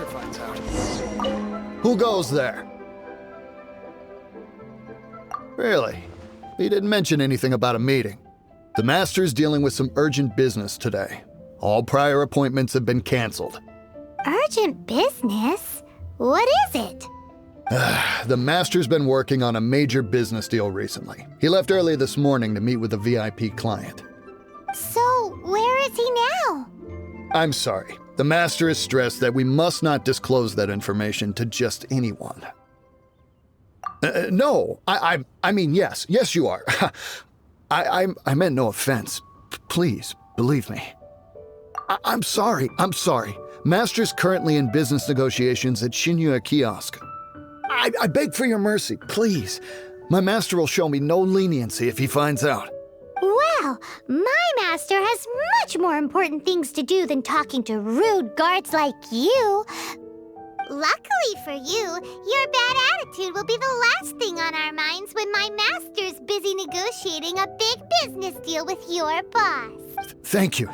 Finds out. Who goes there? Really? He didn't mention anything about a meeting. The Master's dealing with some urgent business today. All prior appointments have been canceled. Urgent business? What is it? The Master's been working on a major business deal recently. He left early this morning to meet with a VIP client. So, where is he now? I'm sorry. The Master is stressed that we must not disclose that information to just anyone. No, I mean, yes. Yes, you are. I meant no offense. Please, believe me. I'm sorry. Master's currently in business negotiations at Shinya Kiosk. I beg for your mercy, please. My master will show me no leniency if he finds out. Well, my master has much more important things to do than talking to rude guards like you. Luckily for you, your bad attitude will be the last thing on our minds when my master's busy negotiating a big business deal with your boss. Thank you.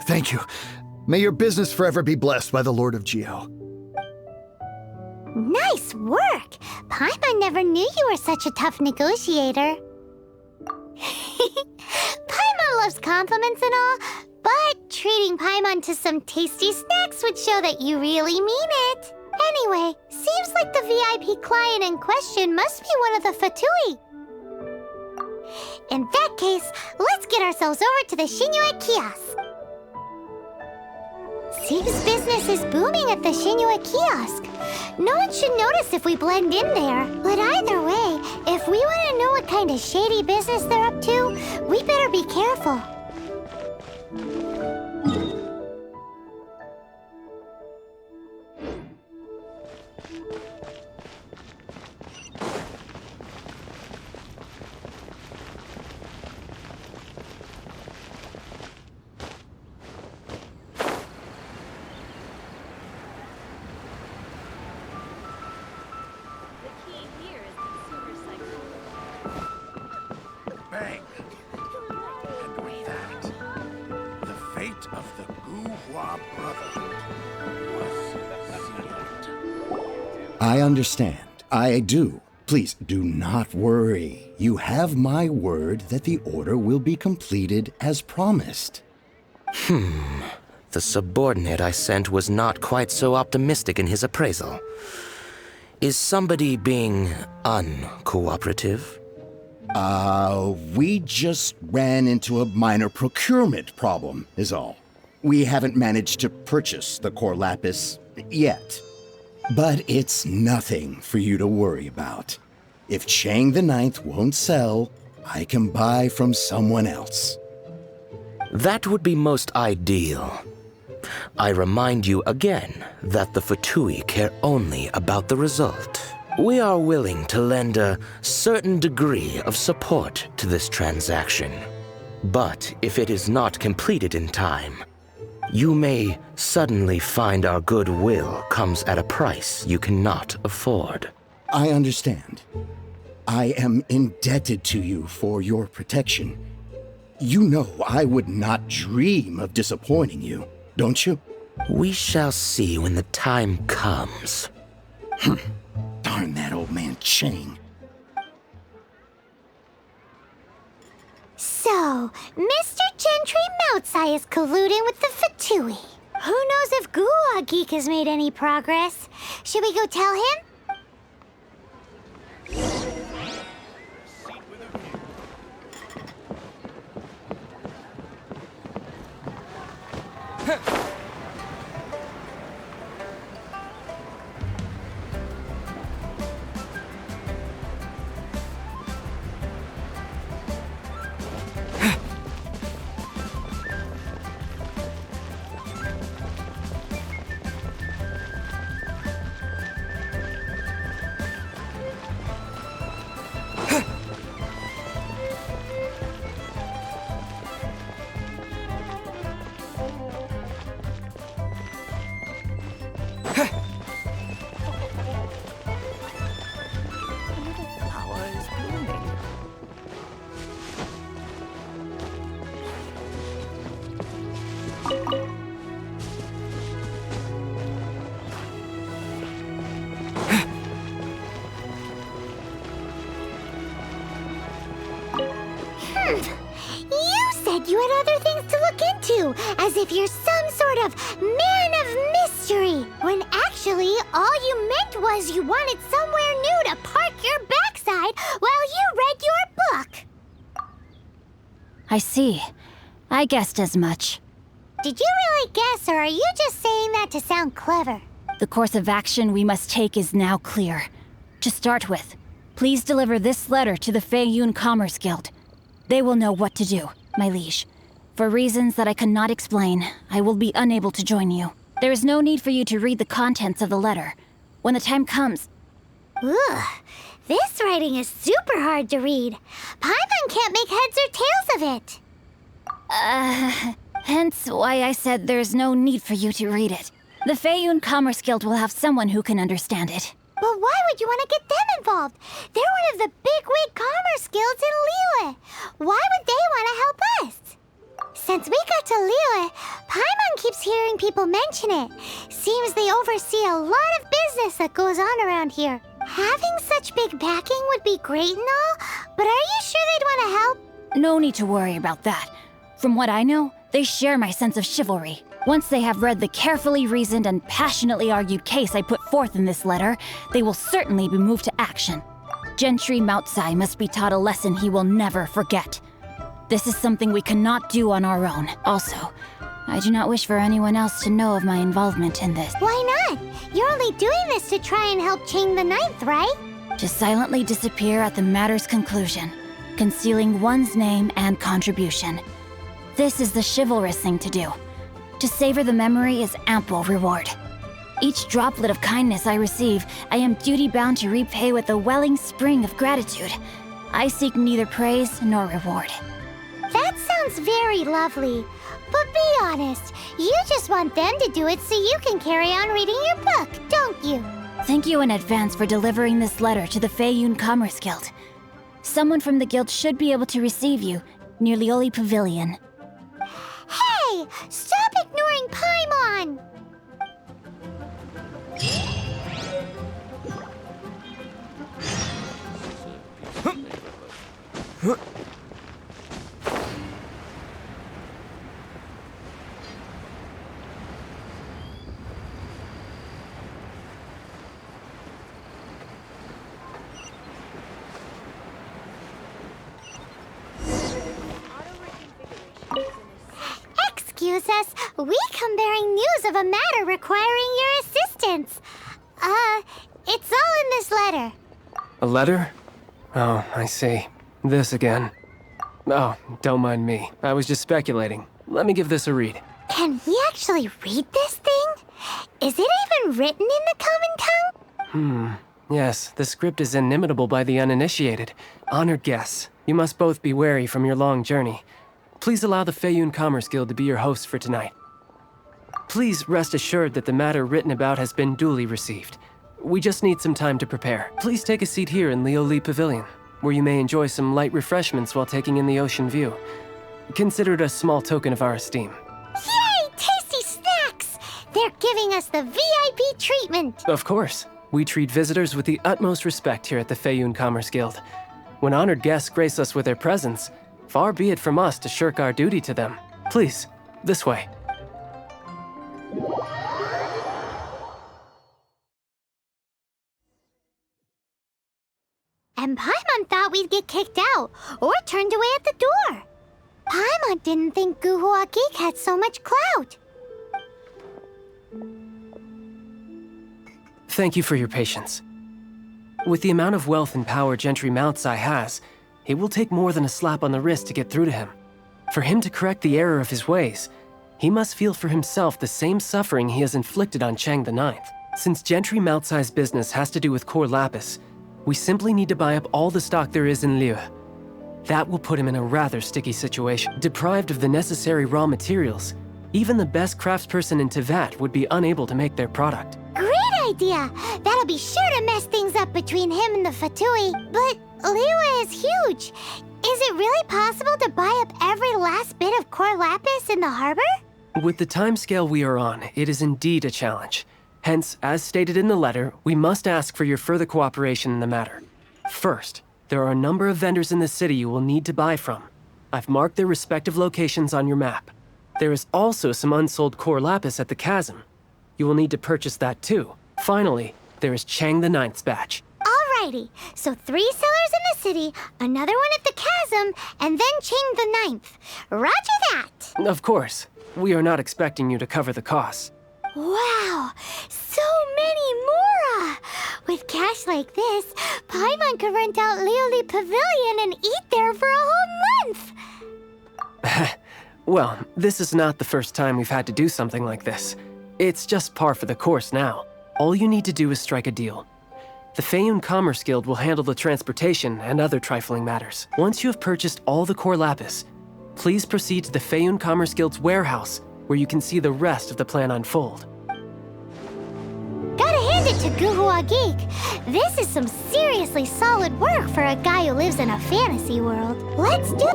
May your business forever be blessed by the Lord of Geo. Nice work! Paimon never knew you were such a tough negotiator. Paimon loves compliments and all, but treating Paimon to some tasty snacks would show that you really mean it. Anyway, seems like the VIP client in question must be one of the Fatui. In that case, let's get ourselves over to the Shinue Kiosk. Seems business is booming at the Shinue Kiosk. No one should notice if we blend in there. But either way, if we want to know what kind of shady business they're up to, we better be careful. Bang! And with that, the fate of the Guhua Brotherhood was sealed. I understand. I do. Please do not worry. You have my word that the order will be completed as promised. The subordinate I sent was not quite so optimistic in his appraisal. Is somebody being uncooperative? We just ran into a minor procurement problem, is all. We haven't managed to purchase the core lapis yet. But it's nothing for you to worry about. If Chang the Ninth won't sell, I can buy from someone else. That would be most ideal. I remind you again that the Fatui care only about the result. We are willing to lend a certain degree of support to this transaction. But if it is not completed in time, you may suddenly find our goodwill comes at a price you cannot afford. I understand. I am indebted to you for your protection. You know I would not dream of disappointing you, don't you? We shall see when the time comes. Darn that old man Chang. So, Mr. Gentry Moutsai is colluding with the Fatui. Who knows if Guhua Geek has made any progress? Should we go tell him? You said you had other things to look into, as if you're some sort of man of mystery, when actually all you meant was you wanted somewhere new to park your backside while you read your book. I see. I guessed as much. Did you really guess, or are you just saying that to sound clever? The course of action we must take is now clear. To start with, please deliver this letter to the Feiyun Commerce Guild. They will know what to do, my liege. For reasons that I cannot explain, I will be unable to join you. There is no need for you to read the contents of the letter. When the time comes... Ugh, this writing is super hard to read. Paimon can't make heads or tails of it. Hence why I said there's no need for you to read it. The Feiyun Commerce Guild will have someone who can understand it. But why would you want to get them involved? They're one of the bigwig commerce guilds in Liyue. Why would they want to help us? Since we got to Liyue, Paimon keeps hearing people mention it. Seems they oversee a lot of business that goes on around here. Having such big backing would be great and all, but are you sure they'd want to help? No need to worry about that. From what I know, they share my sense of chivalry. Once they have read the carefully reasoned and passionately argued case I put forth in this letter, they will certainly be moved to action. Gentry Moutsai must be taught a lesson he will never forget. This is something we cannot do on our own. Also, I do not wish for anyone else to know of my involvement in this. Why not? You're only doing this to try and help Chain the Ninth, right? To silently disappear at the matter's conclusion, concealing one's name and contribution. This is the chivalrous thing to do. To savor the memory is ample reward. Each droplet of kindness I receive, I am duty-bound to repay with a welling spring of gratitude. I seek neither praise nor reward. That sounds very lovely. But be honest, you just want them to do it so you can carry on reading your book, don't you? Thank you in advance for delivering this letter to the Feiyun Commerce Guild. Someone from the guild should be able to receive you near Lioli Pavilion. Hey! Stop ignoring Paimon! Excuse us, we come bearing news of a matter requiring your assistance. It's all in this letter. A letter? Oh, I see. This again. Oh, don't mind me. I was just speculating. Let me give this a read. Can we actually read this thing? Is it even written in the common tongue? Yes, the script is inimitable by the uninitiated. Honored guests, you must both be wary from your long journey. Please allow the Feiyun Commerce Guild to be your host for tonight. Please rest assured that the matter written about has been duly received. We just need some time to prepare. Please take a seat here in Lioli Pavilion, where you may enjoy some light refreshments while taking in the ocean view. Consider it a small token of our esteem. Yay! Tasty snacks! They're giving us the VIP treatment. Of course. We treat visitors with the utmost respect here at the Feiyun Commerce Guild. When honored guests grace us with their presence, far be it from us to shirk our duty to them. Please, this way. And Paimon thought we'd get kicked out, or turned away at the door. Paimon didn't think Guhua Geek had so much clout. Thank you for your patience. With the amount of wealth and power Gentry Mount's Eye has, it will take more than a slap on the wrist to get through to him. For him to correct the error of his ways, he must feel for himself the same suffering he has inflicted on Chang the Ninth. Since Gentry Mount's Eye's business has to do with core lapis, we simply need to buy up all the stock there is in Liu. That will put him in a rather sticky situation. Deprived of the necessary raw materials, even the best craftsperson in Tevat would be unable to make their product. Great idea! That'll be sure to mess things up between him and the Fatui. But Liyue is huge. Is it really possible to buy up every last bit of core lapis in the harbor? With the timescale we are on, it is indeed a challenge. Hence, as stated in the letter, we must ask for your further cooperation in the matter. First, there are a number of vendors in the city you will need to buy from. I've marked their respective locations on your map. There is also some unsold core lapis at the chasm. You will need to purchase that too. Finally, there is Chang the Ninth's batch. Alrighty, so 3 sellers in the city, another one at the chasm, and then Chang the Ninth. Roger that! Of course, we are not expecting you to cover the costs. Wow, so many more! With cash like this, Paimon could rent out Lioli Pavilion and eat there for a whole month! Well, this is not the first time we've had to do something like this. It's just par for the course now. All you need to do is strike a deal. The Feiyun Commerce Guild will handle the transportation and other trifling matters. Once you have purchased all the core lapis, please proceed to the Feiyun Commerce Guild's warehouse, where you can see the rest of the plan unfold. Gotta hand it to Guhua Geek. This is some seriously solid work for a guy who lives in a fantasy world. Let's do...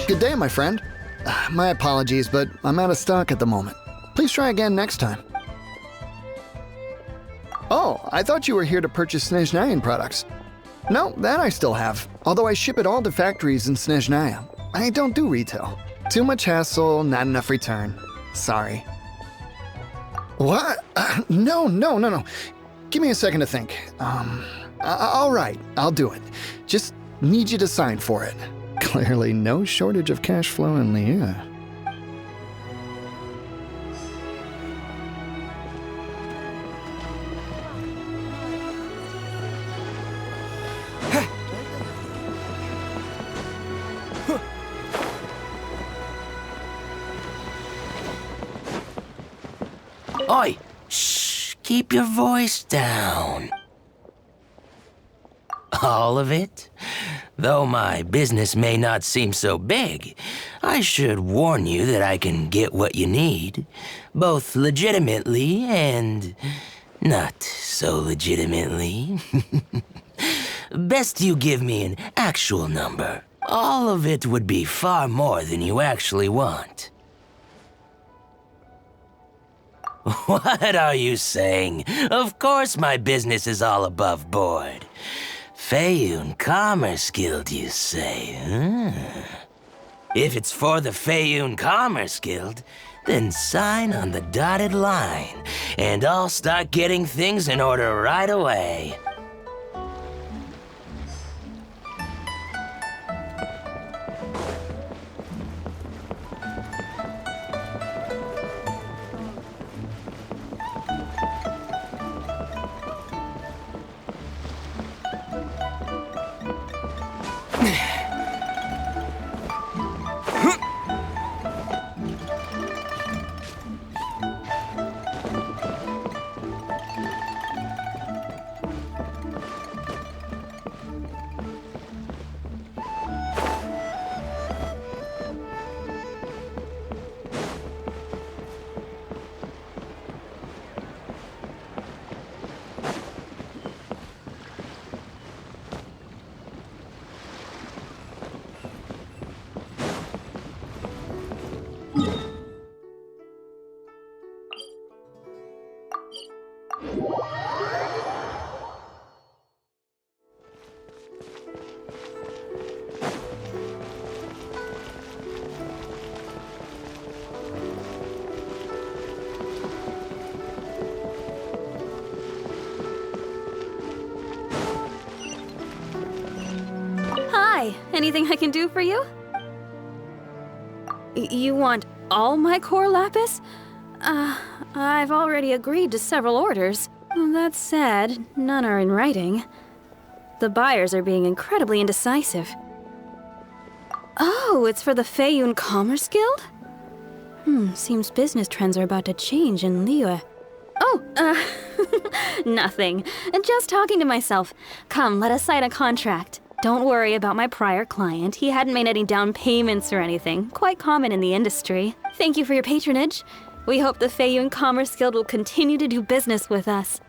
Good day, my friend. My apologies, but I'm out of stock at the moment. Please try again next time. Oh, I thought you were here to purchase Snezhnayan products. No, that I still have, although I ship it all to factories in Snezhnaya. I don't do retail. Too much hassle, not enough return. Sorry. What? No. Give me a second to think. All right, I'll do it. Just need you to sign for it. Clearly no shortage of cash flow in Liyue. Oi! Shh! Keep your voice down. All of it? Though my business may not seem so big, I should warn you that I can get what you need, both legitimately and not so legitimately. Best you give me an actual number. All of it would be far more than you actually want. What are you saying? Of course my business is all above board. Feiyun Commerce Guild, you say, huh? If it's for the Feiyun Commerce Guild, then sign on the dotted line, and I'll start getting things in order right away. Hi, anything I can do for you? You want all my core lapis? I've already agreed to several orders. That said, none are in writing. The buyers are being incredibly indecisive. Oh, it's for the Feiyun Commerce Guild? Seems business trends are about to change in Liyue. Oh, nothing. Just talking to myself. Come, let us sign a contract. Don't worry about my prior client. He hadn't made any down payments or anything. Quite common in the industry. Thank you for your patronage. We hope the Feiyun Commerce Guild will continue to do business with us.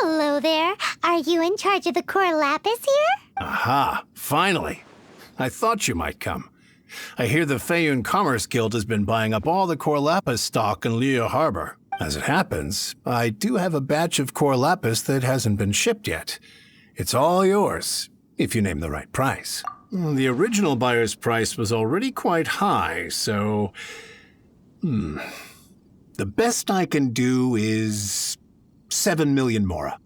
Hello there. Are you in charge of the core lapis here? Aha, finally. I thought you might come. I hear the Feiyun Commerce Guild has been buying up all the core lapis stock in Liyue Harbor. As it happens, I do have a batch of core lapis that hasn't been shipped yet. It's all yours, if you name the right price. The original buyer's price was already quite high, so... The best I can do is 7 million mora.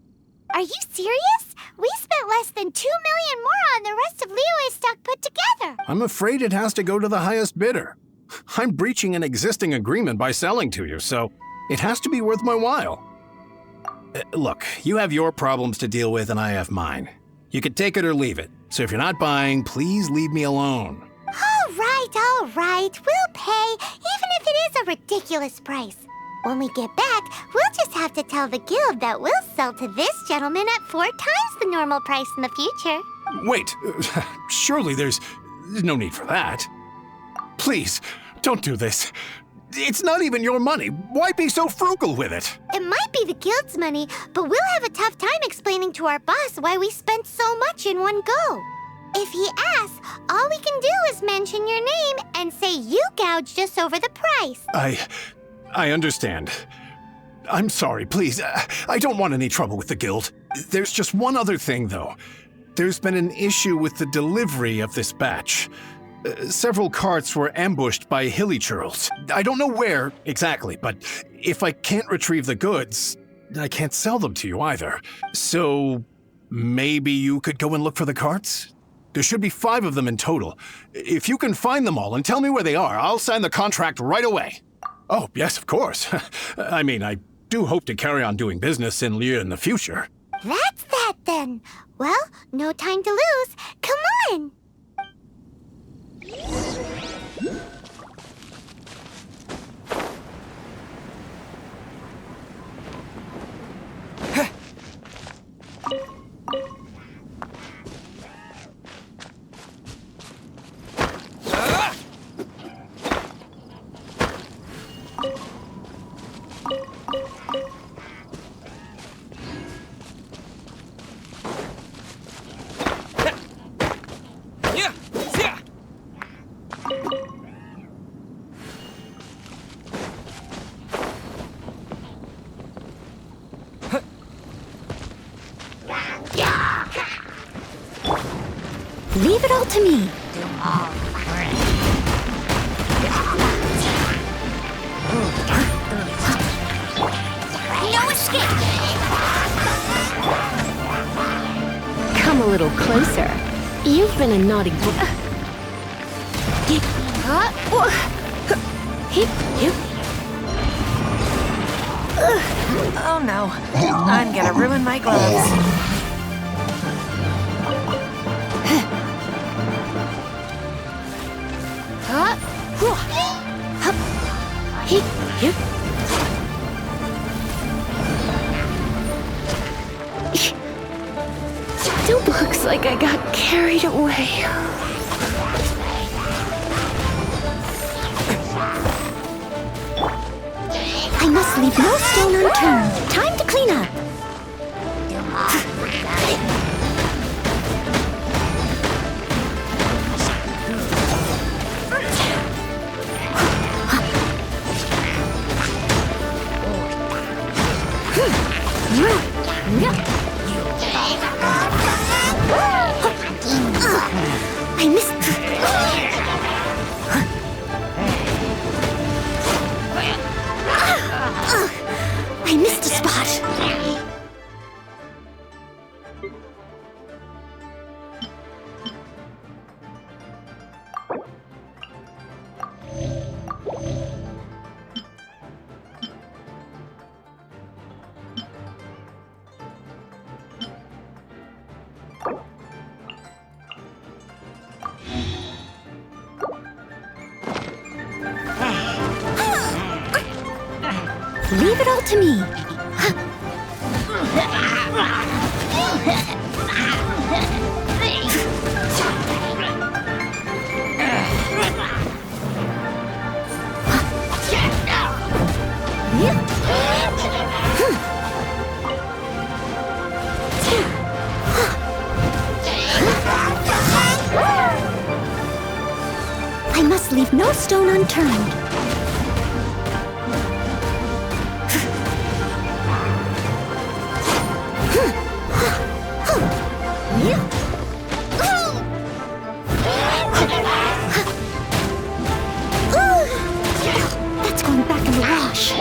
Are you serious? We spent less than 2 million more on the rest of Liyue's stock put together. I'm afraid it has to go to the highest bidder. I'm breaching an existing agreement by selling to you, so it has to be worth my while. Look, you have your problems to deal with and I have mine. You can take it or leave it. So if you're not buying, please leave me alone. All right. We'll pay, even if it is a ridiculous price. When we get back, we'll just have to tell the guild that we'll sell to this gentleman at 4 times the normal price in the future. Wait, surely there's no need for that. Please, don't do this. It's not even your money. Why be so frugal with it? It might be the guild's money, but we'll have a tough time explaining to our boss why we spent so much in one go. If he asks, all we can do is mention your name and say you gouged us over the price. I understand. I'm sorry, please. I don't want any trouble with the guild. There's just one other thing, though. There's been an issue with the delivery of this batch. Several carts were ambushed by hilly churls. I don't know where exactly, but if I can't retrieve the goods, I can't sell them to you either. So maybe you could go and look for the carts? There should be 5 of them in total. If you can find them all and tell me where they are, I'll sign the contract right away. Oh, yes, of course. I mean, I do hope to carry on doing business in Liyue in the future. That's that then. Well, no time to lose. Come on! Leave it all to me. No escape! Come a little closer. You've been a naughty boy. Oh no, I'm gonna ruin my gloves. Still looks like I got carried away. I must leave no stone unturned. Time to clean up. I missed. I missed a spot. Leave it all to me. I must leave no stone unturned. That's going back in the wash.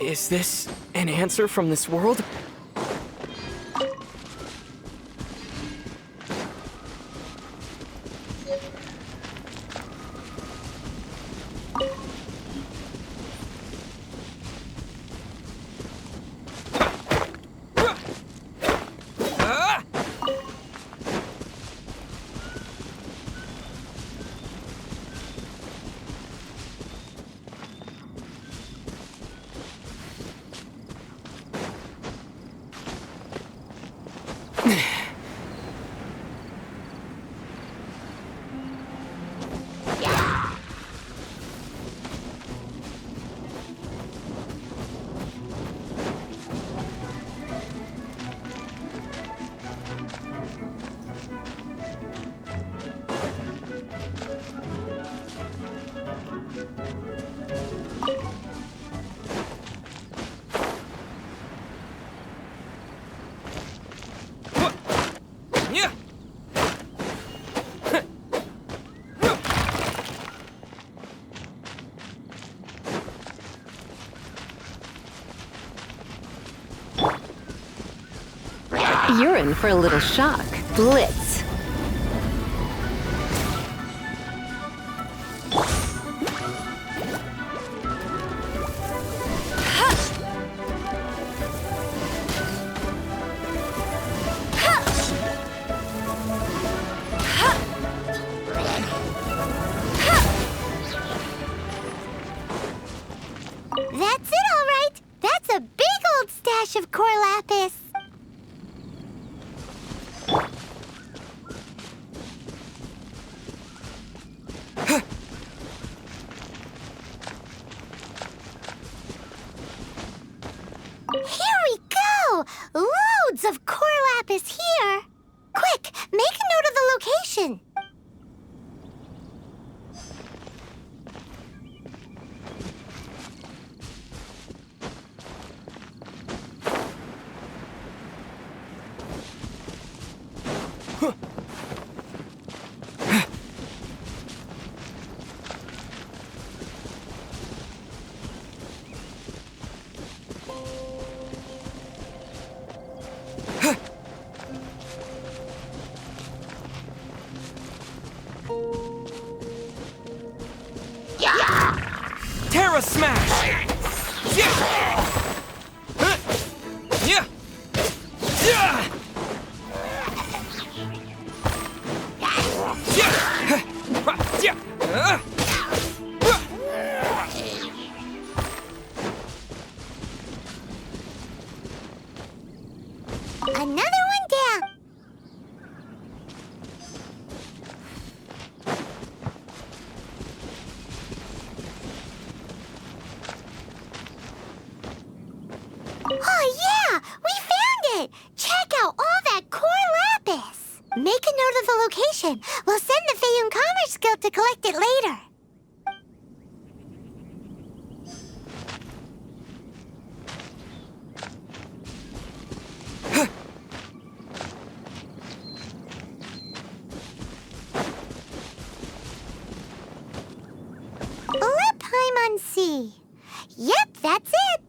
Is this an answer from this world? You're in for a little shock. Blitz. That's it, all right. That's a big old stash of core lapis. Here we go! Loads of core lapis here. Quick, make a note of the location. Terra Smash! Yeah! Huh! Yeah! Yeah! Yeah! Huh! Yeah! Another one down. Oh, yeah! We found it! Check out all that core lapis! Make a note of the location. We'll send the Feiyun Commerce Guild to collect it later. Blip Paimon. Yep, that's it.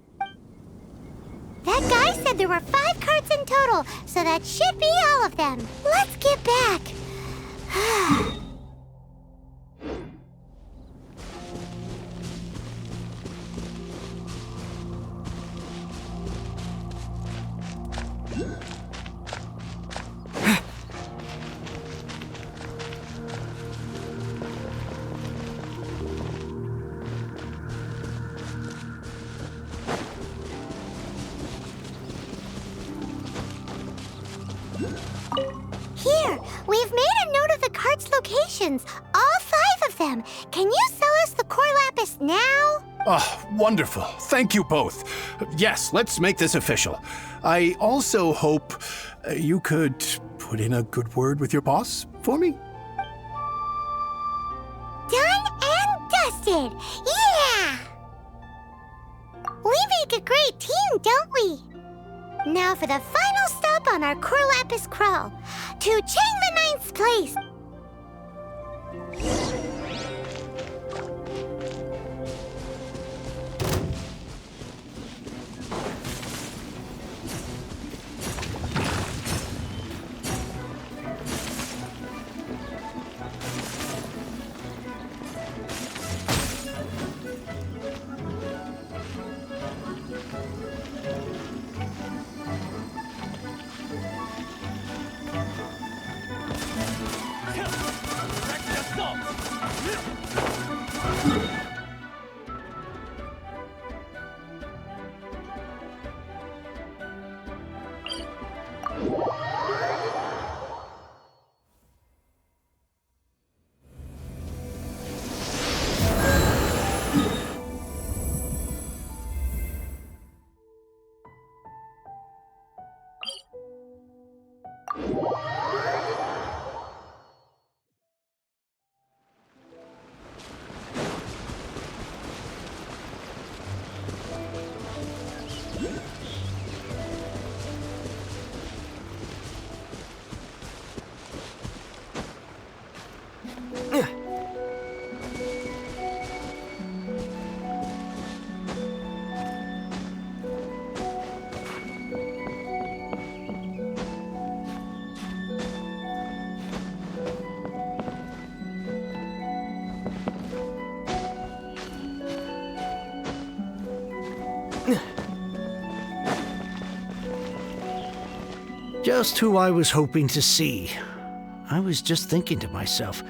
That guy said there were 5 carts in total, so that should be all of them. Let's get back. Here, we've made a note of the cart's locations, all 5 of them. Can you sell us the core lapis now? Oh, wonderful. Thank you both. Yes, let's make this official. I also hope you could put in a good word with your boss for me. Done and dusted. Yeah! We make a great team, don't we? Now for the final stop on our core lapis crawl, to Chang the Ninth's place. Just who I was hoping to see. I was just thinking to myself,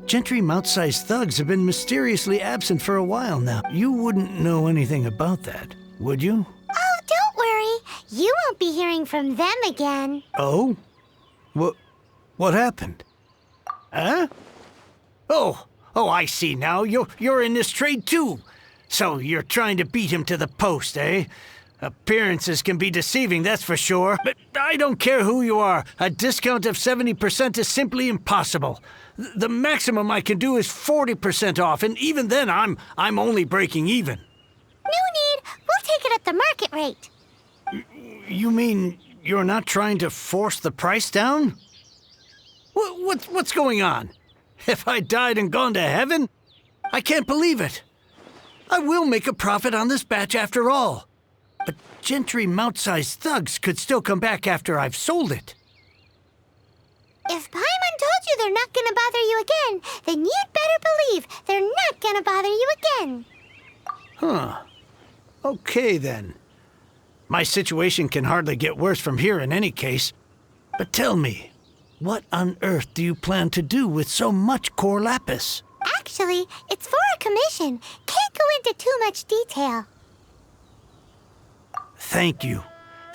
Gentry mount-sized thugs have been mysteriously absent for a while now. You wouldn't know anything about that, would you? Oh, don't worry. You won't be hearing from them again. Oh? What happened? Huh? Oh, I see now. You're in this trade too. So you're trying to beat him to the post, eh? Appearances can be deceiving, that's for sure. But I don't care who you are. A discount of 70% is simply impossible. The maximum I can do is 40% off, and even then I'm only breaking even. No need. We'll take it at the market rate. You mean you're not trying to force the price down? What's going on? Have I died and gone to heaven? I can't believe it. I will make a profit on this batch after all. But Gentry mount-sized thugs could still come back after I've sold it. If Paimon told you they're not gonna bother you again, then you'd better believe they're not gonna bother you again. Huh. Okay, then. My situation can hardly get worse from here in any case. But tell me, what on earth do you plan to do with so much core lapis? Actually, it's for a commission. Can't go into too much detail. Thank you.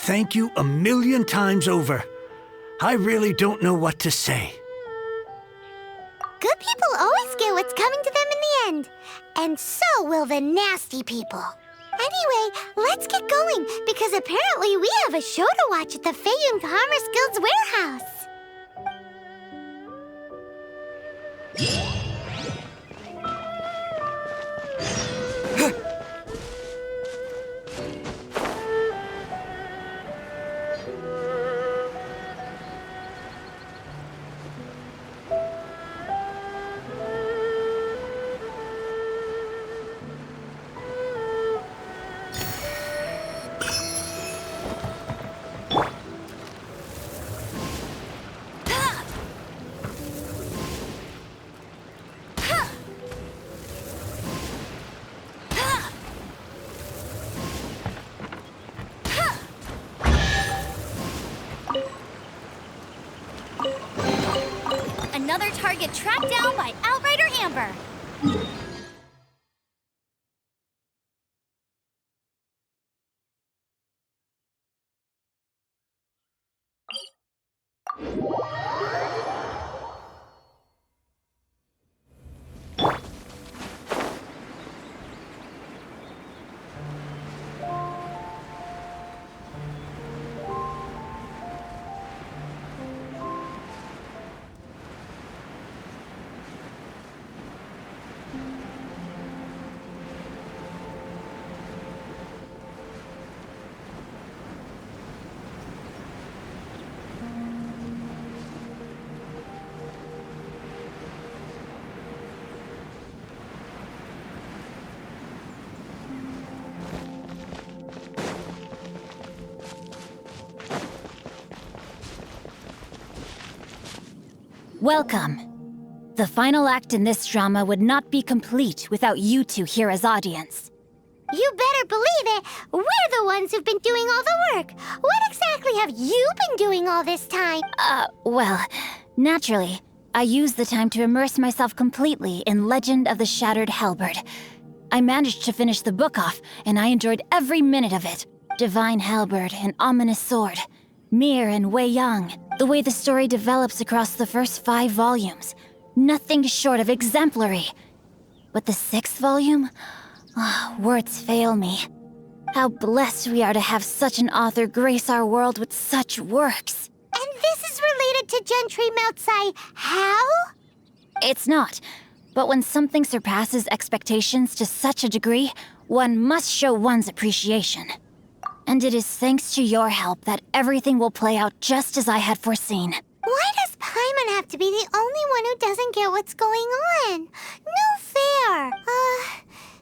Thank you a million times over. I really don't know what to say. Good people always get what's coming to them in the end. And so will the nasty people. Anyway, let's get going, because apparently we have a show to watch at the Feiyun Commerce Guild's warehouse. Another target tracked down by Outrider Amber. Welcome. The final act in this drama would not be complete without you two here as audience. You better believe it. We're the ones who've been doing all the work. What exactly have you been doing all this time? Well, naturally, I used the time to immerse myself completely in Legend of the Shattered Halberd. I managed to finish the book off, and I enjoyed every minute of it. Divine Halberd and Ominous Sword, Mir and Wei Yang, the way the story develops across the first 5 volumes. Nothing short of exemplary. But the 6th volume? Words fail me. How blessed we are to have such an author grace our world with such works. And this is related to Gentry Moutsai how? It's not. But when something surpasses expectations to such a degree, one must show one's appreciation. And it is thanks to your help that everything will play out just as I had foreseen. Why does Paimon have to be the only one who doesn't get what's going on? No fair.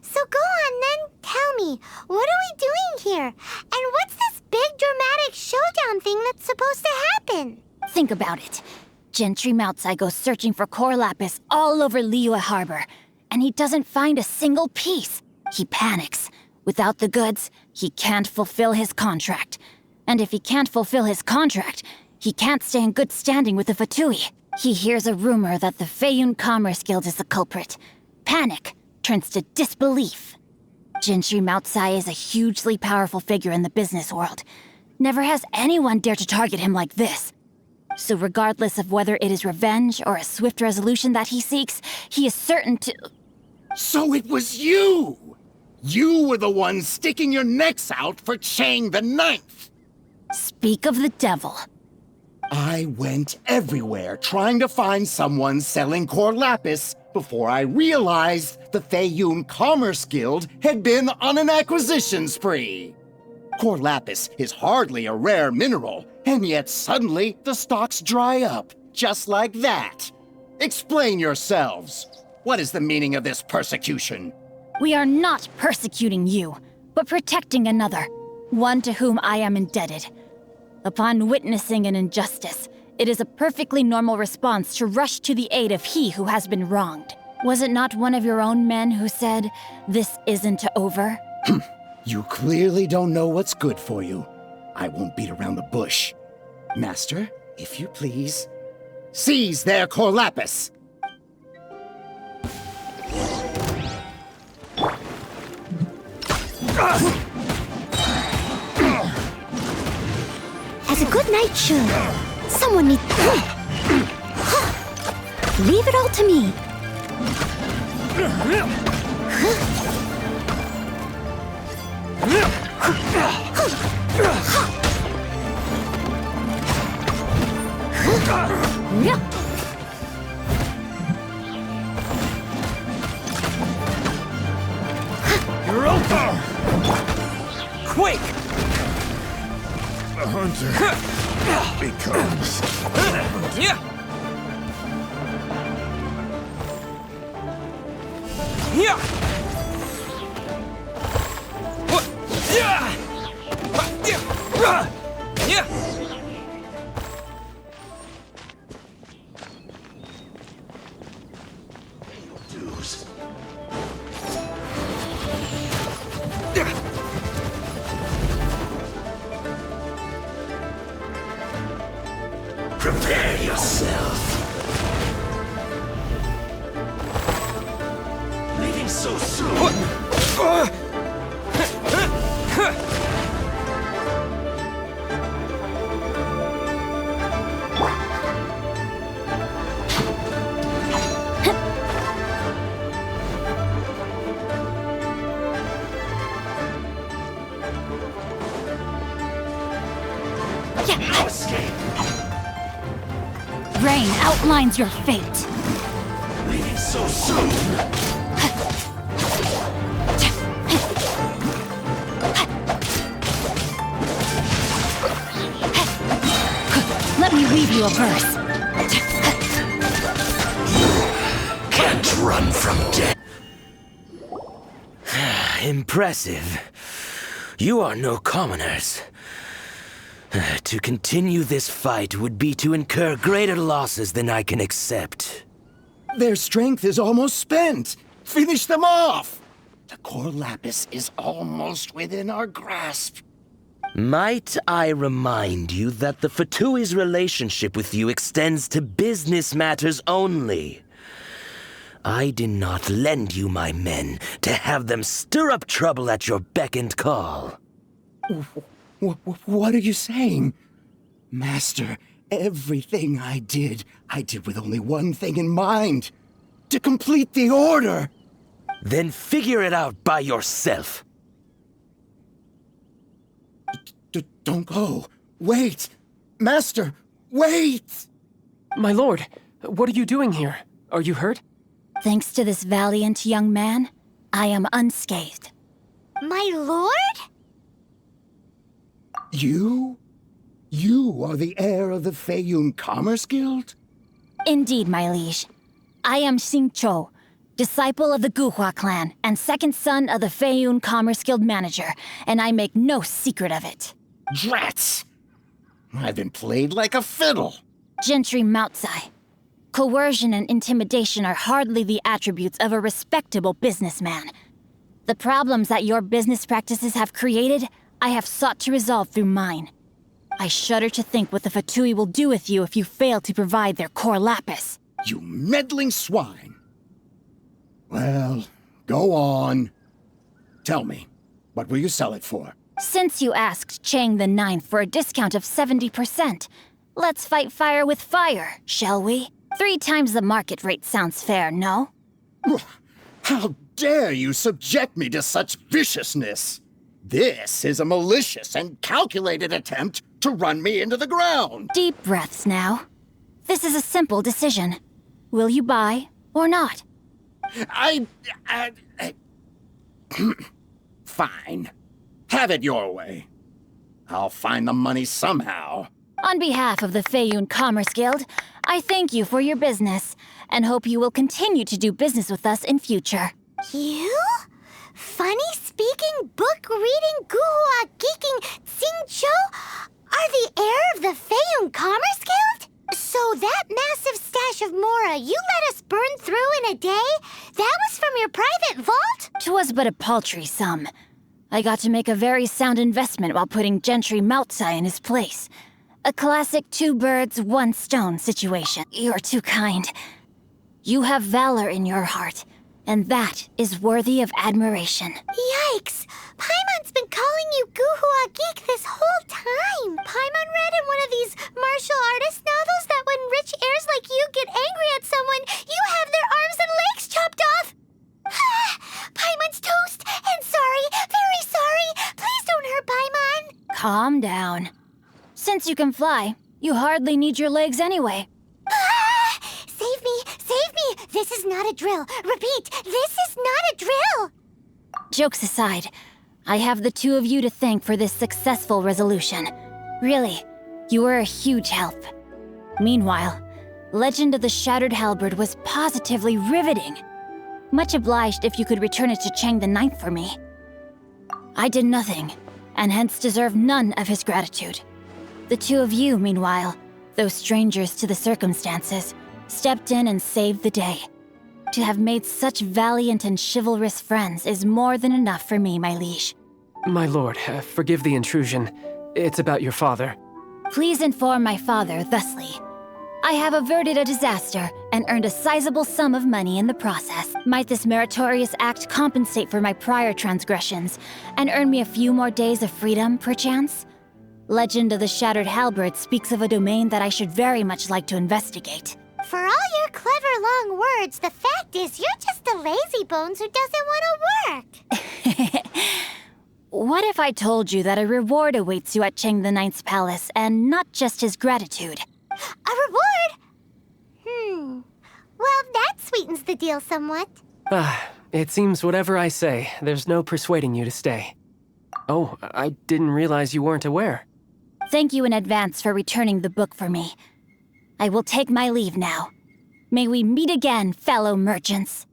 So go on then, tell me, what are we doing here? And what's this big dramatic showdown thing that's supposed to happen? Think about it. Gentry Moutsai goes searching for core lapis all over Liyue Harbor, and he doesn't find a single piece. He panics, Without the goods, he can't fulfill his contract. And if he can't fulfill his contract, he can't stay in good standing with the Fatui. He hears a rumor that the Feiyun Commerce Guild is the culprit. Panic turns to disbelief. Gentry Moutsai is a hugely powerful figure in the business world. Never has anyone dared to target him like this. So regardless of whether it is revenge or a swift resolution that he seeks, he is certain to... So it was you! You were the one sticking your necks out for Chang the Ninth! Speak of the devil. I went everywhere trying to find someone selling core lapis before I realized the Feiyun Commerce Guild had been on an acquisition spree. Core lapis is hardly a rare mineral, and yet suddenly the stocks dry up, just like that. Explain yourselves. What is the meaning of this persecution? We are not persecuting you, but protecting another, one to whom I am indebted. Upon witnessing an injustice, it is a perfectly normal response to rush to the aid of he who has been wronged. Was it not one of your own men who said, "This isn't over"? You clearly don't know what's good for you. I won't beat around the bush. Master, if you please, seize their core lapis! As a good knight should, someone needs... Leave it all to me. You're over! Quake! The hunter becomes... Yeah! Yeah! What? Yeah! Yeah! Prepare yourself. Leaving so soon. No escape. Rain outlines your fate. Leaving so soon. Let me weave you a verse. Can't run from death. Impressive. You are no commoners. To continue this fight would be to incur greater losses than I can accept. Their strength is almost spent. Finish them off! The core lapis is almost within our grasp. Might I remind you that the Fatui's relationship with you extends to business matters only? I did not lend you my men to have them stir up trouble at your beck and call. What are you saying? Master, everything I did with only one thing in mind. To complete the order. Then figure it out by yourself. Don't go. Wait. Master, wait! My lord, what are you doing here? Are you hurt? Thanks to this valiant young man, I am unscathed. My lord? You? You are the heir of the Feiyun Commerce Guild? Indeed, my liege. I am Xing Chou, disciple of the Guhua clan and second son of the Feiyun Commerce Guild manager, and I make no secret of it. Drats! I've been played like a fiddle. Gentry Moutsai. Coercion and intimidation are hardly the attributes of a respectable businessman. The problems that your business practices have created, I have sought to resolve through mine. I shudder to think what the Fatui will do with you if you fail to provide their core lapis. You meddling swine! Well, go on. Tell me, what will you sell it for? Since you asked Chang the Ninth for a discount of 70%, let's fight fire with fire, shall we? 3 times the market rate sounds fair, no? How dare you subject me to such viciousness? This is a malicious and calculated attempt to run me into the ground. Deep breaths now. This is a simple decision. Will you buy or not? Fine. Have it your way. I'll find the money somehow. On behalf of the Feiyun Commerce Guild, I thank you for your business and hope you will continue to do business with us in future. You? Funny-speaking, book-reading, guhua geeking Xingqiu are the heir of the Feiyun Commerce Guild? So that massive stash of Mora you let us burn through in a day? That was from your private vault? 'Twas but a paltry sum. I got to make a very sound investment while putting Gentry Moutsai in his place. A classic 2 birds, 1 stone situation. You're too kind. You have valor in your heart, and that is worthy of admiration. Yikes! Paimon's been calling you Guhua Geek this whole time. Paimon read in one of these martial artist novels that when rich heirs like you get angry at someone, you have their arms and legs chopped off. Paimon's toast, and sorry, very sorry. Please don't hurt Paimon. Calm down. Since you can fly, you hardly need your legs anyway. Save me! Save me! This is not a drill. Repeat, this is not a drill! Jokes aside, I have the 2 of you to thank for this successful resolution. Really, you were a huge help. Meanwhile, Legend of the Shattered Halberd was positively riveting. Much obliged if you could return it to Chang the Ninth for me. I did nothing, and hence deserve none of his gratitude. The 2 of you, meanwhile, though strangers to the circumstances, stepped in and saved the day. To have made such valiant and chivalrous friends is more than enough for me, my liege. My lord, forgive the intrusion. It's about your father. Please inform my father thusly. I have averted a disaster and earned a sizable sum of money in the process. Might this meritorious act compensate for my prior transgressions and earn me a few more days of freedom, perchance? Legend of the Shattered Halberd speaks of a domain that I should very much like to investigate. For all your clever long words, the fact is you're just a lazy bones who doesn't want to work. What if I told you that a reward awaits you at Chang the Ninth's palace, and not just his gratitude? A reward? Well, that sweetens the deal somewhat. It seems whatever I say, there's no persuading you to stay. Oh, I didn't realize you weren't aware. Thank you in advance for returning the book for me. I will take my leave now. May we meet again, fellow merchants.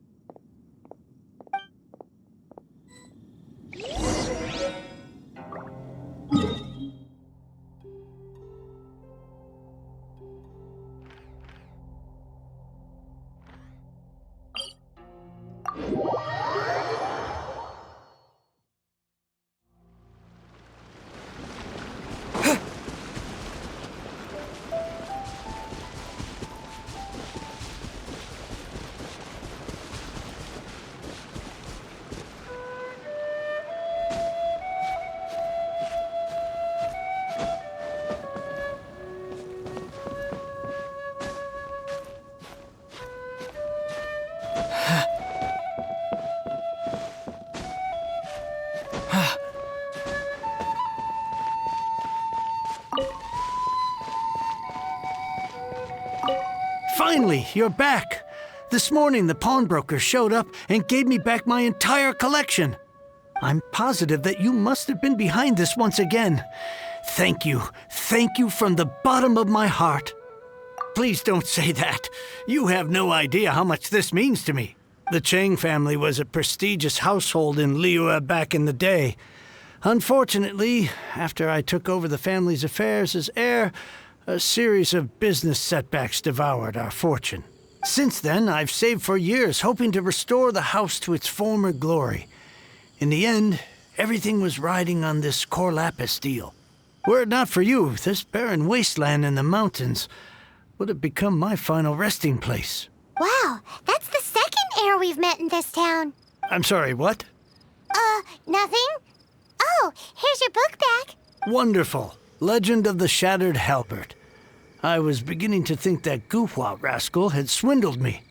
Finally, you're back. This morning, the pawnbroker showed up and gave me back my entire collection. I'm positive that you must have been behind this once again. Thank you. Thank you from the bottom of my heart. Please don't say that. You have no idea how much this means to me. The Chang family was a prestigious household in Liyue back in the day. Unfortunately, after I took over the family's affairs as heir, a series of business setbacks devoured our fortune. Since then, I've saved for years, hoping to restore the house to its former glory. In the end, everything was riding on this Core Lapis deal. Were it not for you, this barren wasteland in the mountains would have become my final resting place. Wow, that's the second heir we've met in this town. I'm sorry, what? Nothing? Oh, here's your book back. Wonderful. Legend of the Shattered Halberd. I was beginning to think that Guhua rascal had swindled me.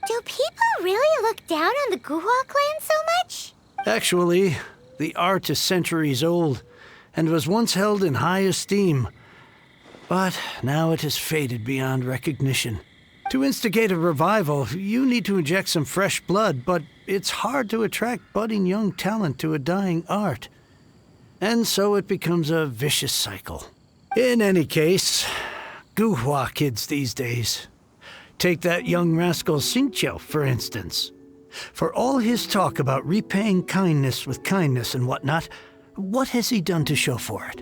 Do people really look down on the Guhua clan so much? Actually, the art is centuries old and was once held in high esteem. But now it has faded beyond recognition. To instigate a revival, you need to inject some fresh blood, but it's hard to attract budding young talent to a dying art. And so it becomes a vicious cycle. In any case, Guhua kids these days. Take that young rascal Xingqiu, for instance. For all his talk about repaying kindness with kindness and whatnot, what has he done to show for it?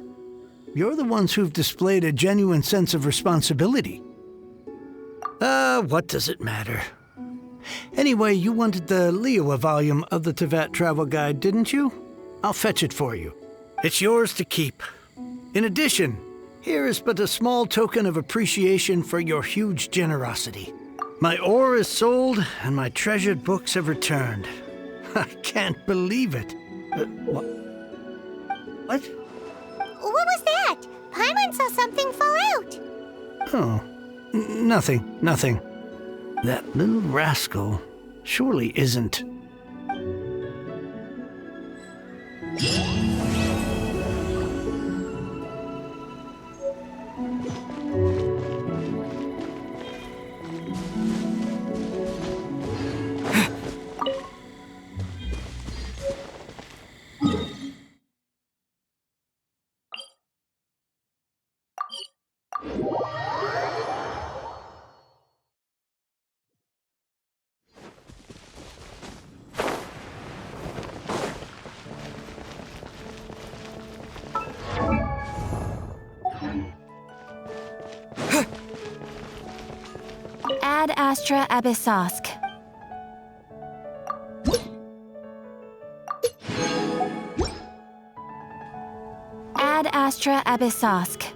You're the ones who've displayed a genuine sense of responsibility. What does it matter? Anyway, you wanted the Liyue volume of the Teyvat Travel Guide, didn't you? I'll fetch it for you. It's yours to keep. In addition, here is but a small token of appreciation for your huge generosity. My ore is sold, and my treasured books have returned. I can't believe it. What? What? What was that? Paimon saw something fall out. Oh, nothing. That little rascal surely isn't. Ad Astra Abyssosk. Ad Astra Abyssosk.